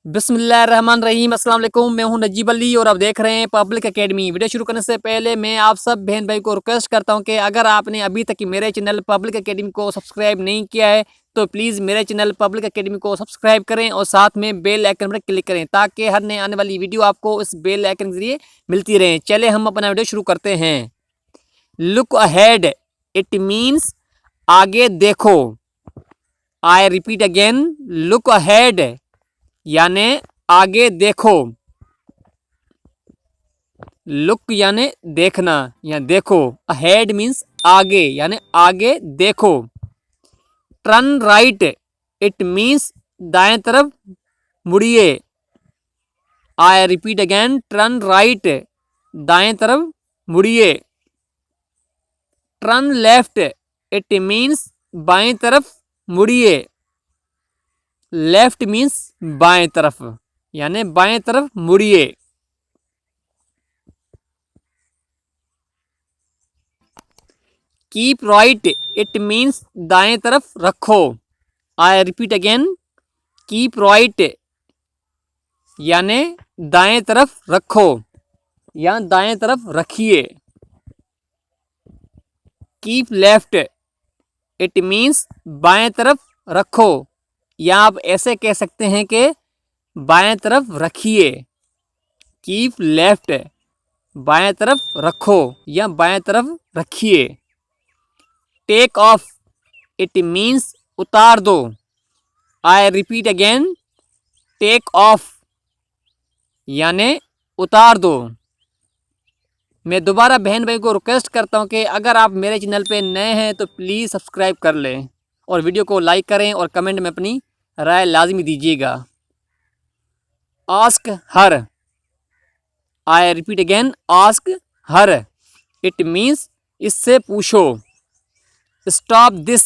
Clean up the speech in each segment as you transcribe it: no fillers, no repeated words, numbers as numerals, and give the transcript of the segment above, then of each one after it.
बिस्मिल्लाहिर्रहमानिर्रहीम। अस्सलाम वालेकुम। मैं हूं नजीब अली और आप देख रहे हैं पब्लिक एकेडमी। वीडियो शुरू करने से पहले मैं आप सब बहन भाई को रिक्वेस्ट करता हूं कि अगर आपने अभी तक मेरे चैनल पब्लिक एकेडमी को सब्सक्राइब नहीं किया है तो प्लीज़ मेरे चैनल पब्लिक एकेडमी को सब्सक्राइब करें और साथ में बेल आइकन पर क्लिक करें ताकि हर नए आने वाली वीडियो आपको इस बेल आइकन के जरिए मिलती रहे। चले हम अपना वीडियो शुरू करते हैं। लुक अहेड इट मीन्स आगे देखो। आई रिपीट अगेन, लुक अहेड यानी आगे देखो। लुक यानी देखना या देखो। अहेड मीन्स आगे यानी आगे देखो। टर्न राइट इट मीन्स दाएं तरफ मुड़िए। I repeat again, turn right दाएं तरफ मुड़िए। टर्न लेफ्ट इट मीन्स बाएं तरफ मुड़िए। लेफ्ट मीन्स बाएं तरफ यानी बाएं तरफ मुड़िए। कीप राइट इट मीन्स दाएं तरफ रखो। आई रिपीट अगेन, कीप राइट यानी दाएं तरफ रखो या दाएं तरफ रखिए। कीप लेफ्ट इट मीन्स बाएं तरफ रखो या आप ऐसे कह सकते हैं कि बाएं तरफ रखिए। कीप लेफ्ट बाएं तरफ रखो या बाएं तरफ रखिए। टेक ऑफ इट मीन्स उतार दो। I repeat again, take off यानी उतार दो। मैं दोबारा बहन भाई को रिक्वेस्ट करता हूं कि अगर आप मेरे चैनल पे नए हैं तो प्लीज़ सब्सक्राइब कर लें और वीडियो को लाइक करें और कमेंट में अपनी राय लाजमी दीजिएगा। Ask her, I repeat again, ask her it means इससे पूछो। स्टॉप दिस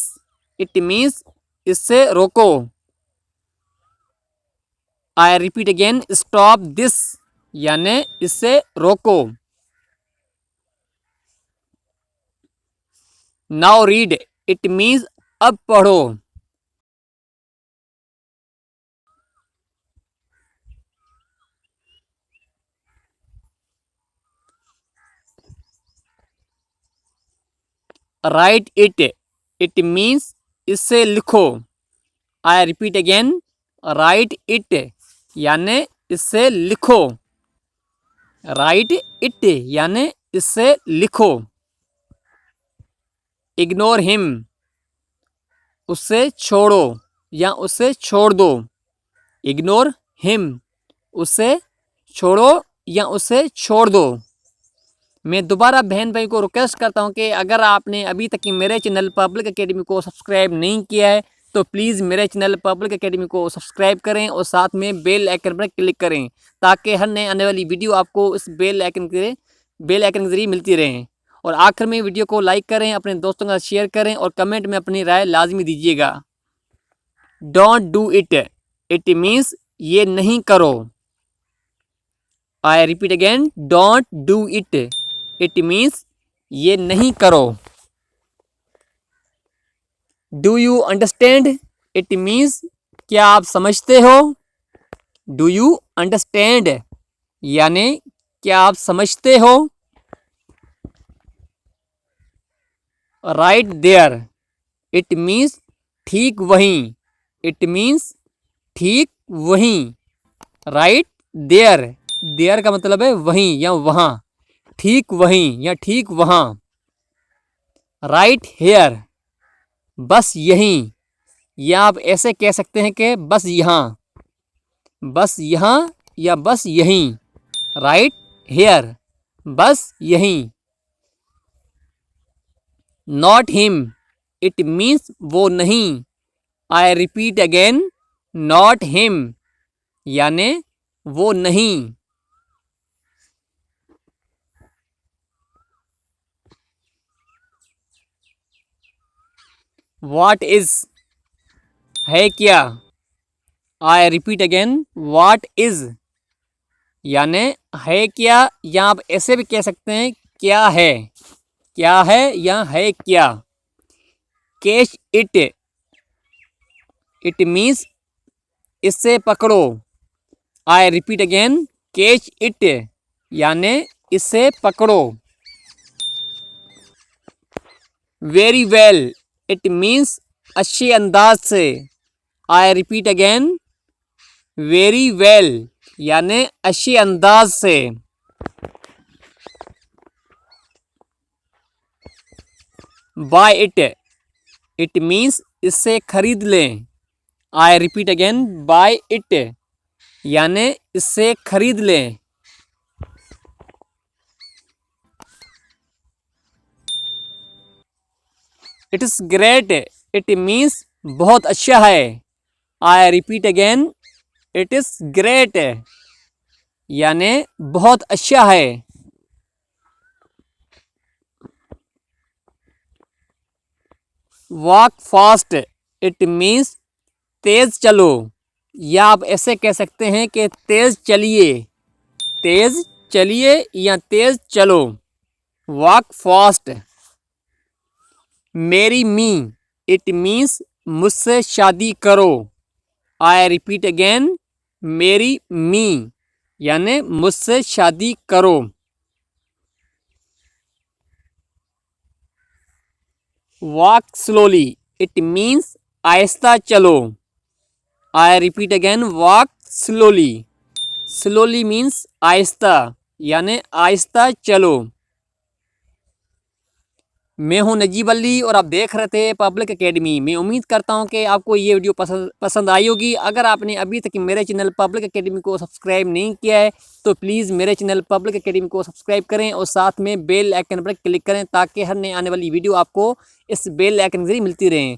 इट मीन्स इससे रोको। आई रिपीट अगेन, स्टॉप दिस यानी इससे रोको। नाउ रीड इट मीन्स अब पढ़ो। राइट इट मीन्स इससे लिखो। आई रिपीट अगेन, राइट इट यानी इससे लिखो। राइट इट यानी इससे लिखो। इग्नोर हिम उससे छोड़ो या उससे छोड़ दो। इग्नोर हिम उससे छोड़ो या उससे छोड़ दो। मैं दोबारा बहन भाई को रिक्वेस्ट करता हूं कि अगर आपने अभी तक मेरे चैनल पब्लिक एकेडमी को सब्सक्राइब नहीं किया है तो प्लीज़ मेरे चैनल पब्लिक एकेडमी को सब्सक्राइब करें और साथ में बेल आइकन पर क्लिक करें ताकि हर नए आने वाली वीडियो आपको इस बेल आइकन के जरिए मिलती रहे। और आखिर में वीडियो को लाइक करें, अपने दोस्तों के साथ शेयर करें और कमेंट में अपनी राय लाजमी दीजिएगा। डोंट डू इट मीन्स ये नहीं करो। आई repeat again, don't do it means ये नहीं करो। Do you understand it means क्या आप समझते हो। डू यू अंडरस्टैंड यानी क्या आप समझते हो। राइट देयर इट मीन्स ठीक वहीं। इट मीन्स ठीक वहीं। राइट देयर, देयर का मतलब है वहीं या वहाँ। ठीक वहीं या ठीक वहाँ। राइट हेयर बस यहीं या आप ऐसे कह सकते हैं कि बस यहाँ। बस यहाँ या बस यहीं। राइट हेयर बस यहीं। नॉट हिम इट मीन्स वो नहीं। आई रिपीट अगेन, नॉट हिम यानी वो नहीं। व्हाट इज है क्या। आई रिपीट अगेन, व्हाट इज यानी है क्या या आप ऐसे भी कह सकते हैं क्या है। क्या है या है क्या। कैच इट मीन्स इससे पकड़ो। आई रिपीट अगेन, कैच इट यानी इसे पकड़ो। वेरी वेल, इट मीन्स अच्छे अंदाज से। आई रिपीट अगेन, वेरी वेल यानी अच्छे अंदाज से। बाय इट, इट मीन्स इससे खरीद लें। I repeat again, buy it यानी इससे खरीद लें। It is great, it means बहुत अच्छा है। I repeat again, it is great यानी बहुत अच्छा है। वॉक फास्ट, इट मीन्स तेज चलो, या आप ऐसे कह सकते हैं कि तेज चलिए, तेज चलिए या तेज चलो। Walk fast. मेरी मी, इट मीन्स मुझसे शादी करो। आई रिपीट अगेन, मेरी मी यानी मुझसे शादी करो। वॉक स्लोली, इट मीन्स आहिस्ता चलो। आई repeat again, walk slowly. Slowly means आहिस्ता यानी आहिस्ता चलो। मैं हूं नजीब अली और आप देख रहे थे पब्लिक एकेडमी। मैं उम्मीद करता हूं कि आपको ये वीडियो पसंद आई होगी। अगर आपने अभी तक मेरे चैनल पब्लिक एकेडमी को सब्सक्राइब नहीं किया है तो प्लीज़ मेरे चैनल पब्लिक एकेडमी को सब्सक्राइब करें और साथ में बेल आइकन पर क्लिक करें ताकि हर नई आने वाली वीडियो आपको इस बेल आइकन के जरिए मिलती रहें।